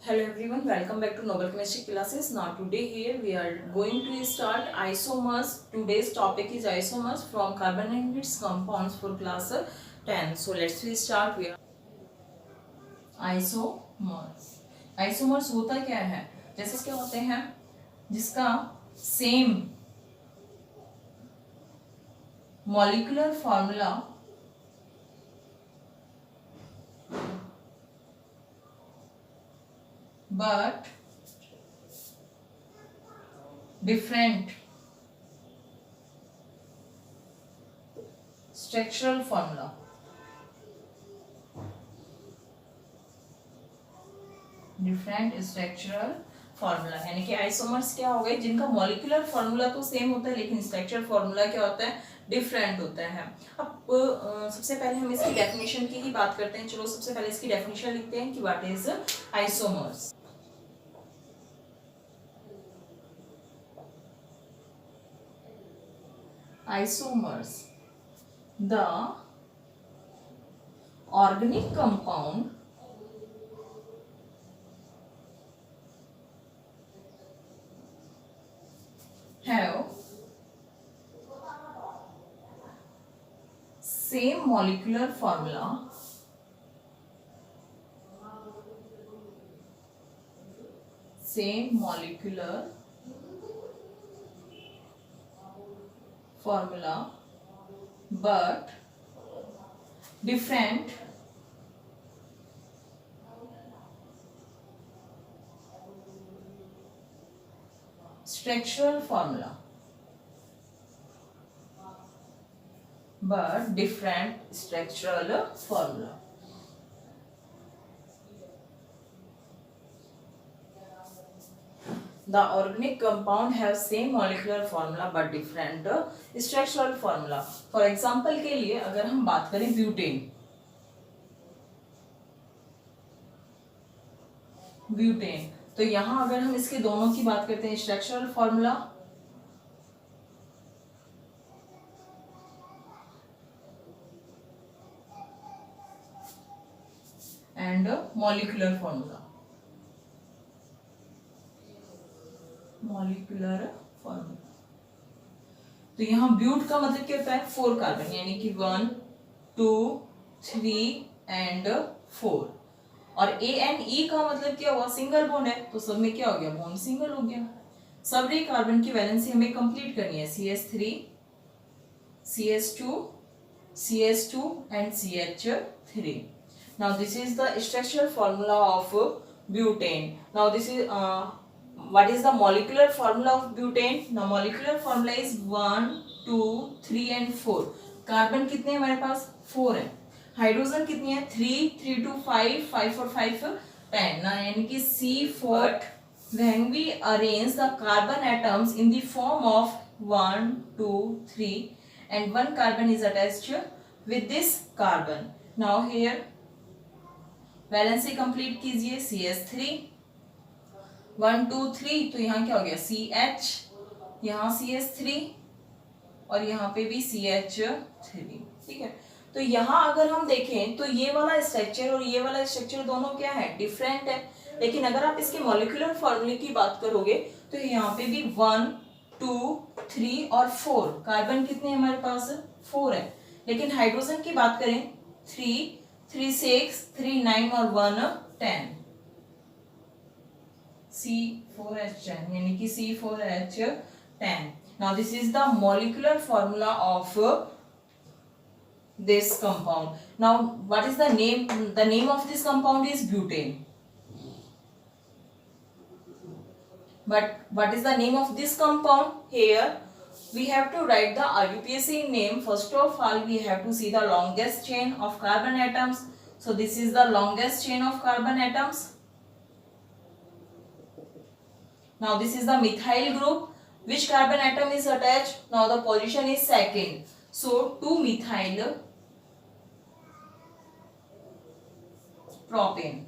Hello everyone, welcome back to Noble Chemistry classes. Now today here we are going to start isomers. Today's topic is isomers from carbon and its compounds for class 10. So let's we start. We are isomers. Isomers होता क्या है? जैसे क्या होते हैं जिसका same molecular formula but different structural formula. Different structural formula यानी कि आइसोमर्स क्या हो गए जिनका मॉलिक्यूलर फॉर्मूला तो सेम होता है लेकिन स्ट्रक्चरल फॉर्मूला क्या होता है डिफरेंट होता है। अब सबसे पहले हम इसकी डेफिनेशन की ही बात करते हैं। चलो सबसे पहले इसकी डेफिनेशन लिखते हैं कि what is isomers. Isomers, the organic compound have same molecular formula but different structural formula. The organic compound have same molecular formula but different structural formula. For example के लिए अगर हम बात करें ब्यूटेन तो यहाँ अगर हम इसके दोनों की बात करते हैं structural formula and molecular formula तो यहाँ ब्यूट का मतलब क्या होता है 4 कार्बन यानी कि 1 2 3 एंड 4 और ए एंड ई का मतलब क्या हुआ सिंगल बॉन्ड है तो सब में क्या हो गया बॉन्ड सिंगल हो गया। सभी कार्बन की वैलेंसी हमें कंप्लीट करनी है CH3 CH2 CH2 and CH3। now this is the structural formula of butane. now this is what is the molecular formula of butane? the molecular formula is 1 2 3 and 4। Carbon कितने हमारे पास 4 है। Hydrogen कितनी है 3 3 2 5 5 और 5 10 ना यानी कि C4 when we arrange the carbon atoms in the form of 1 2 3 and one carbon is attached with this carbon। now here valency complete कीजिए CH3 1 2 3 तो यहाँ क्या हो गया CH यहाँ CH3 और यहाँ पे भी CH3। ठीक है तो यहाँ अगर हम देखें तो ये वाला स्ट्रक्चर और ये वाला स्ट्रक्चर दोनों क्या है डिफरेंट है लेकिन अगर आप इसके मॉलिक्यूलर फॉर्मूले की बात करोगे तो यहाँ पे भी 1 2 3 और 4 कार्बन कितने हमारे पास 4 है लेकिन हाइड्रोजन की बात करें 3 3 6 3 9 और 1 10 C4H10 यानी कि C4H10। now this is the molecular formula of this compound। now what is the name of this compound is butane but what is the name of this compound? here we have to write the IUPAC name। first of all we have to see the longest chain of carbon atoms। so this is the longest chain of carbon atoms। now this is the methyl group। which carbon atom is attached? now the position is second so 2 methyl propane।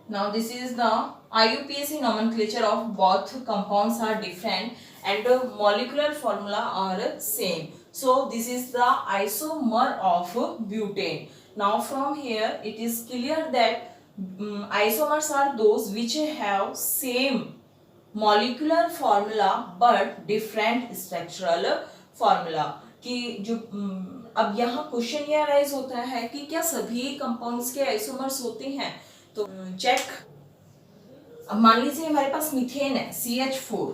now this is the IUPAC nomenclature of both compounds are different and the molecular formula are same। so this is the isomer of butane। Now from here it is clear that isomers are those which have same molecular formula but different structural formula. कि जो अब यहाँ question ये arise होता है कि क्या सभी कंपाउंड्स के आइसोमर्स होते हैं? तो चेक. अब मान लीजिए हमारे पास मीथेन है CH4,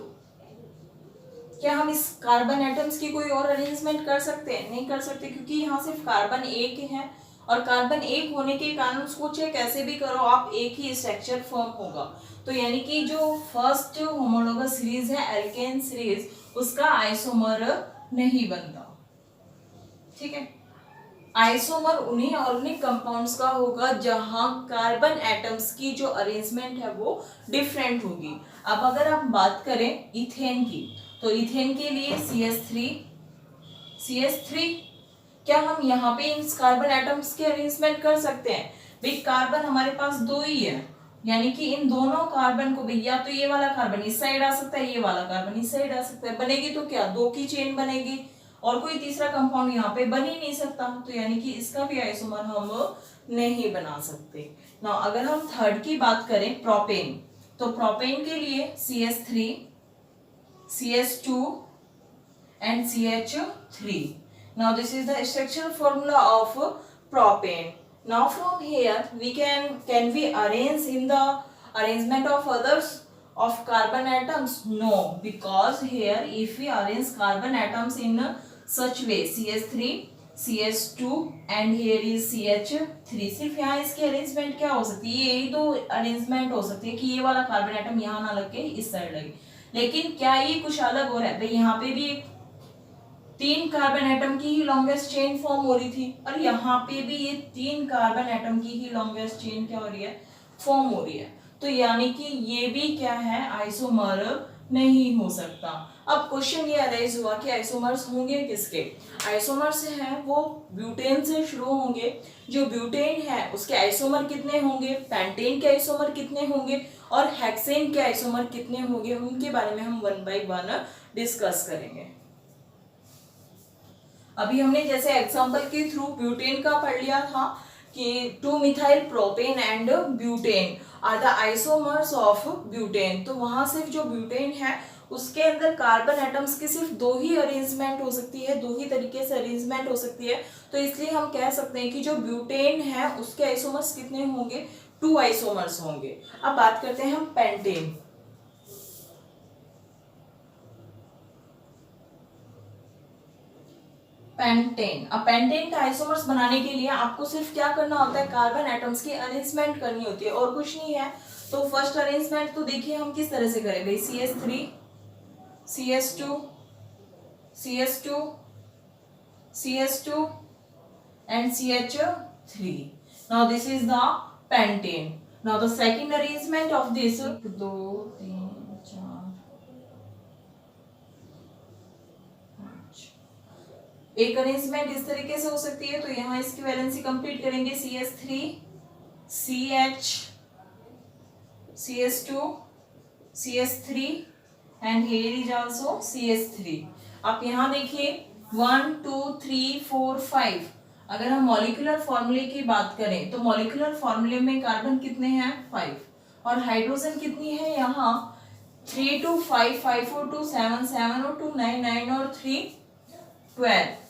क्या हम इस कार्बन एटम्स की कोई और अरेंजमेंट कर सकते हैं? नहीं कर सकते, क्योंकि यहाँ सिर्फ कार्बन एक है और कार्बन एक होने के कारण उसको चाहे कैसे भी करो आप एक ही स्ट्रक्चर फॉर्म होगा. तो यानी कि जो फर्स्ट होमोलॉगस सीरीज है एल्केन सीरीज, उसका आइसोमर नहीं बनता. ठीक है. आइसोमर उन्हीं ऑर्गेनिक कंपाउंड्स का होगा जहां कार्बन एटम्स की जो अरेंजमेंट है वो डिफरेंट होगी. अब अगर आप बात करें इथेन की, तो इथेन के लिए CH3, क्या हम यहाँ पे इन कार्बन एटम्स के अरेंजमेंट कर सकते हैं? भाई कार्बन हमारे पास दो ही है, यानी कि इन दोनों कार्बन को भी या तो ये वाला कार्बन इस साइड आ सकता है, ये वाला कार्बन इस साइड आ सकता है. बनेगी तो क्या? दो की चेन बनेगी और कोई तीसरा कंपाउंड यहाँ पे बन ही नहीं सकता. तो यानी कि इसका भी आइसोमर हम नहीं बना सकते. नाउ अगर हम थर्ड की बात करें प्रोपेन, तो प्रोपेन के लिए CH3, CH2 and CH3. Now this is the structural formula of propane. Now from here we can we arrange in the arrangement of others of carbon atoms? No, because here if we arrange carbon atoms in such way CH3, CH2 and here is CH3, सिर्फ यहाँ इसकी arrangement क्या हो सकती है? यही दो arrangement हो सकती है कि ये वाला कार्बन एटम यहाँ ना लग के इस साइड लगे. लेकिन क्या ये कुछ अलग हो रहा है? भाई यहाँ पे भी 3 कार्बन एटम की ही लॉन्गेस्ट चेन फॉर्म हो रही थी और यहाँ पे भी ये 3 कार्बन एटम की ही लॉन्गेस्ट चेन क्या हो रही है? फॉर्म हो रही है. तो यानी कि ये भी क्या है? आइसोमर नहीं हो सकता. अब क्वेश्चन ये अराइज हुआ कि आइसोमर्स होंगे किसके? आइसोमर्स हैं वो ब्यूटेन से शुरू होंगे. जो ब्यूटेन है उसके आइसोमर कितने होंगे, पेंटेन के आइसोमर कितने होंगे और हेक्सेन के आइसोमर कितने होंगे, उनके बारे में हम 1 by 1 डिस्कस करेंगे. अभी हमने जैसे एग्जांपल के थ्रू ब्यूटेन का पढ़ लिया था कि 2-methyl propane and butane are the isomers of butane. तो वहां सिर्फ जो ब्यूटेन है उसके अंदर कार्बन एटम्स की सिर्फ 2 ही अरेंजमेंट हो सकती है, 2 ही तरीके से अरेंजमेंट हो सकती है. तो इसलिए हम कह सकते हैं कि जो ब्यूटेन है उसके आइसोमर्स कितने होंगे? 2 आइसोमर्स होंगे. अब बात करते हैं हम पेंटेन. पेंटेन. अब पेंटेन का आइसोमर्स बनाने के लिए आपको सिर्फ क्या करना होता है? कार्बन एटम्स की अरेंजमेंट करनी होती है और कुछ नहीं है. तो फर्स्ट अरेंजमेंट तो देखिए हम किस तरह से करें भाई. CH3, CH2, CH2, CH2 and CH3. Now this is the pentane. Now the second arrangement of this 2 3 4 5. एक अरेंजमेंट इस तरीके से हो सकती है. तो यहाँ इसकी वैलेंसी कंप्लीट करेंगे. CH3, CH, CH2, CH3 and here is also CH3. आप यहाँ देखिए 1 2 3 4 5. अगर हम मॉलिक्यूलर फॉर्मूले की बात करें तो मॉलिक्यूलर फॉर्मूले में कार्बन कितने हैं? 5 और हाइड्रोजन कितनी है यहाँ? 3 2 5 5 4 2 7 7 और 2 9 9 और 3 12.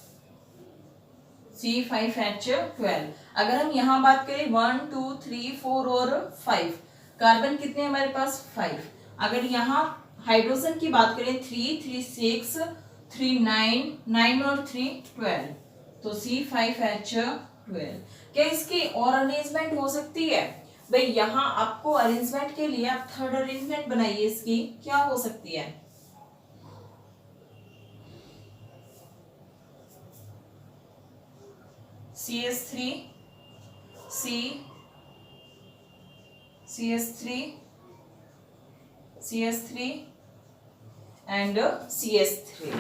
C5H12. अगर हम यहाँ बात करें 1 2 3 4 और 5, कार्बन कितने हमारे पास? 5. अगर यहाँ हाइड्रोजन की बात करें 3 3 6 3 9 9 और 3 12. तो C5H12. क्या इसकी और अरेंजमेंट हो सकती है? भाई यहाँ आपको अरेंजमेंट के लिए आप थर्ड अरेंजमेंट बनाइए. इसकी क्या हो सकती है? CH3, C, CH3, CH3 and CH3.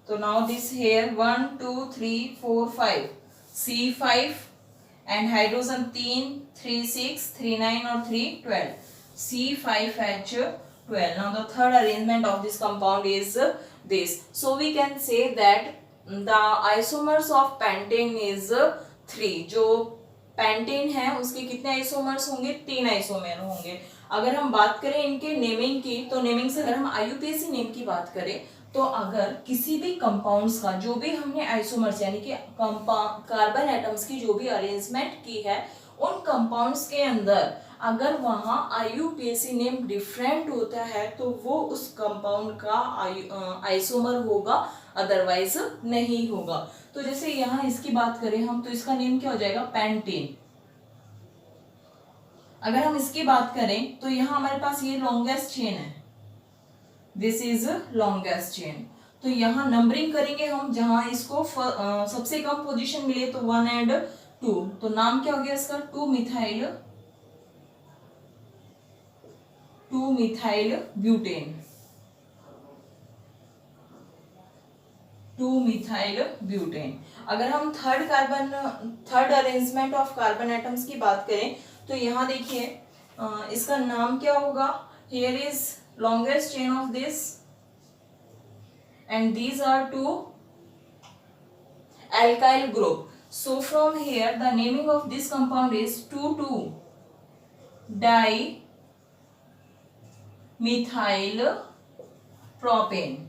So now this here 1 2 3 4 5 C5 and hydrogen 3 3 6 3 9 और 3 12 C5H12. Now the third arrangement of this compound is this. So we can say that the isomers of pentane is 3. जो pentane है उसके कितने isomers होंगे, 3 isomer होंगे। अगर हम बात करें इनके नेमिंग की, तो नेमिंग से अगर हम आईयूपीएसी नेम की बात करें, तो अगर किसी भी कंपाउंड्स का जो भी हमने आइसोमर्स यानी कि कार्बन एटम्स की जो भी अरेंजमेंट की है, उन कंपाउंड्स के अंदर अगर वहां आईयूपीएसी नेम डिफरेंट होता है तो वो उस कंपाउंड का आइसोमर होगा, अदरवाइज नहीं होगा। तो जैसे यहाँ इसकी बात करें हम, तो इसका नेम क्या हो जाएगा, पेंटेन। अगर हम इसकी बात करें तो यहाँ हमारे पास ये लॉन्गेस्ट चेन है, दिस इज लॉन्गेस्ट चेन। तो यहाँ नंबरिंग करेंगे हम, जहां इसको सबसे कम पोजीशन मिले तो 1 and 2, तो नाम क्या हो गया इसका, 2-मिथाइल ब्यूटेन, 2-मिथाइल ब्यूटेन। अगर हम third arrangement of carbon atoms की बात करें, तो यहाँ देखिए इसका नाम क्या होगा, here is longest chain of this and these are 2 alkyl group. So from here the naming of this compound is 2,2-dimethyl propane,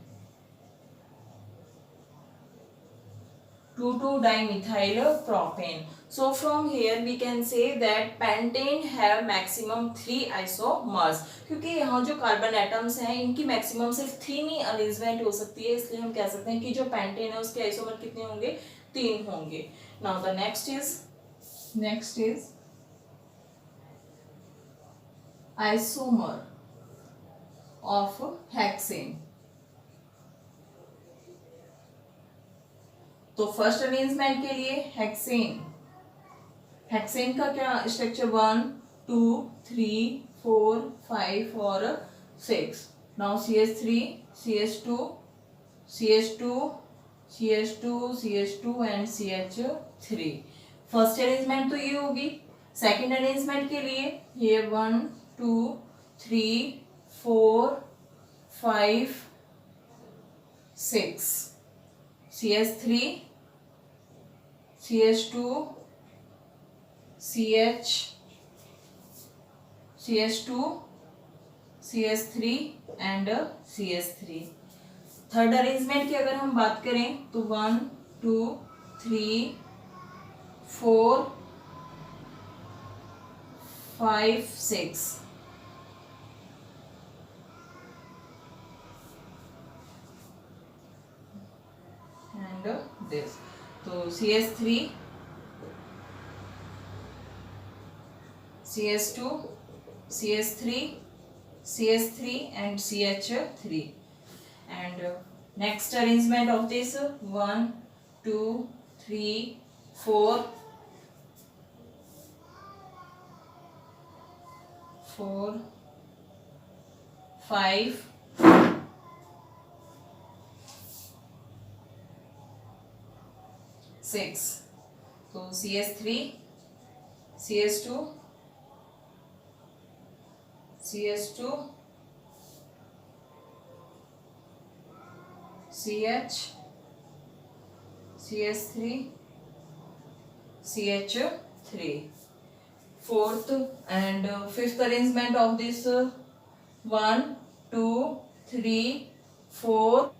2,2-dimethyl propane. So from here we can say that pentane have maximum 3 isomers, क्योंकि यहाँ जो carbon atoms हैं इनकी maximum सिर्फ 3 ही arrangement हो सकती है, इसलिए हम कह सकते हैं कि जो पेंटेन है उसके आइसोमर कितने होंगे, 3 होंगे। Now the next is isomer of hexane. तो फर्स्ट अरेंजमेंट के लिए हेक्सेन का क्या स्ट्रक्चर, 1 2 3 4 5 और 6। Now CH3 CH2 CH2 CH2 CH2 and CH3। First arrangement तो ये होगी। सेकंड अरेंजमेंट के लिए ये 1 2 3 4 5 6 CH3 CH2 CH2 CH3 and CH3। Third arrangement की अगर हम बात करें तो 1 2 3 4 5 6 एंड दिस। तो CH3 CH2 CH3 CH3 and CH3 and next arrangement of this 1 2 3 4 5 6। तो CH3 CH2 CH2 CH CH3 CH3। Fourth and fifth arrangement of this 1 2 3 4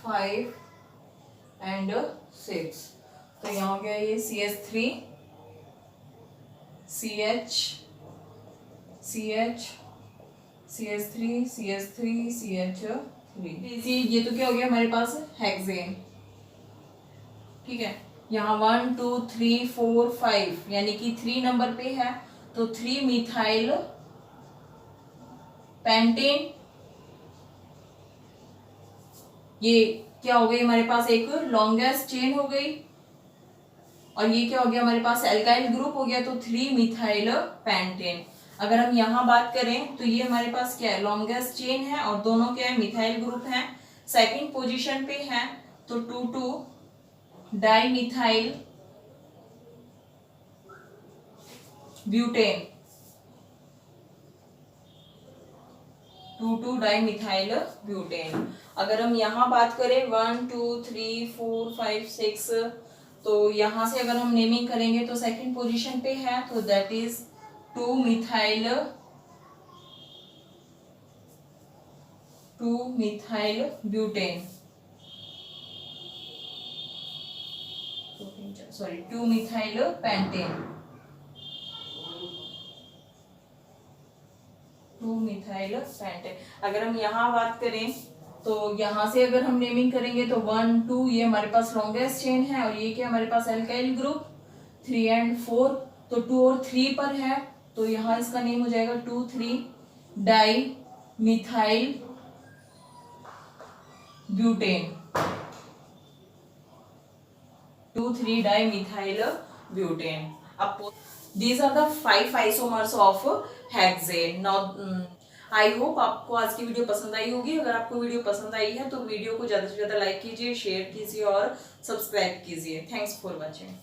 5 and 6। तो यहाँ हो गया ये CH3 CH CH CH3 CH3 CH3। ये तो क्या हो गया हमारे पास हेक्सेन, ठीक है। यहाँ 1 2 3 4 5 यानी कि 3 नंबर पे है, तो 3-मिथाइल पेंटेन, ये क्या हो गई हमारे पास, एक लॉन्गेस्ट चेन हो गई। और ये क्या हो गया हमारे पास, एल्काइल ग्रुप हो गया, तो 3-मिथाइल पेंटेन। अगर हम यहाँ बात करें तो ये हमारे पास क्या है, लॉन्गेस्ट चेन है और दोनों क्या है, मिथाइल ग्रुप है। सेकंड पोजीशन पे है तो 2,2-डाइमिथाइल ब्यूटेन, 2,2-डाइमिथाइल ब्यूटेन। अगर हम यहाँ बात करें 1 2 3 4 5 6 तो यहाँ से अगर हम नेमिंग करेंगे तो सेकंड पोजीशन पे है, तो that is two methyl butane, sorry two methyl pentane, two methyl pentane. अगर हम यहाँ बात करें तो यहाँ से अगर हम नेमिंग करेंगे तो 1 2 ये हमारे पास लॉन्गेस्ट चेन है, और ये क्या हमारे पास एल्काइल ग्रुप 3 and 4, तो 2 और 3 पर है, तो यहाँ इसका नेम हो जाएगा 2,3-डाई-मिथाइल ब्यूटेन, 2,3-डाई-मिथाइल ब्यूटेन। अब these are the 5 isomers of hexane. Now I hope आपको आज की वीडियो पसंद आई होगी। अगर आपको वीडियो पसंद आई है तो वीडियो को ज़्यादा से ज़्यादा लाइक कीजिए, शेयर कीजिए और सब्सक्राइब कीजिए। Thanks for watching.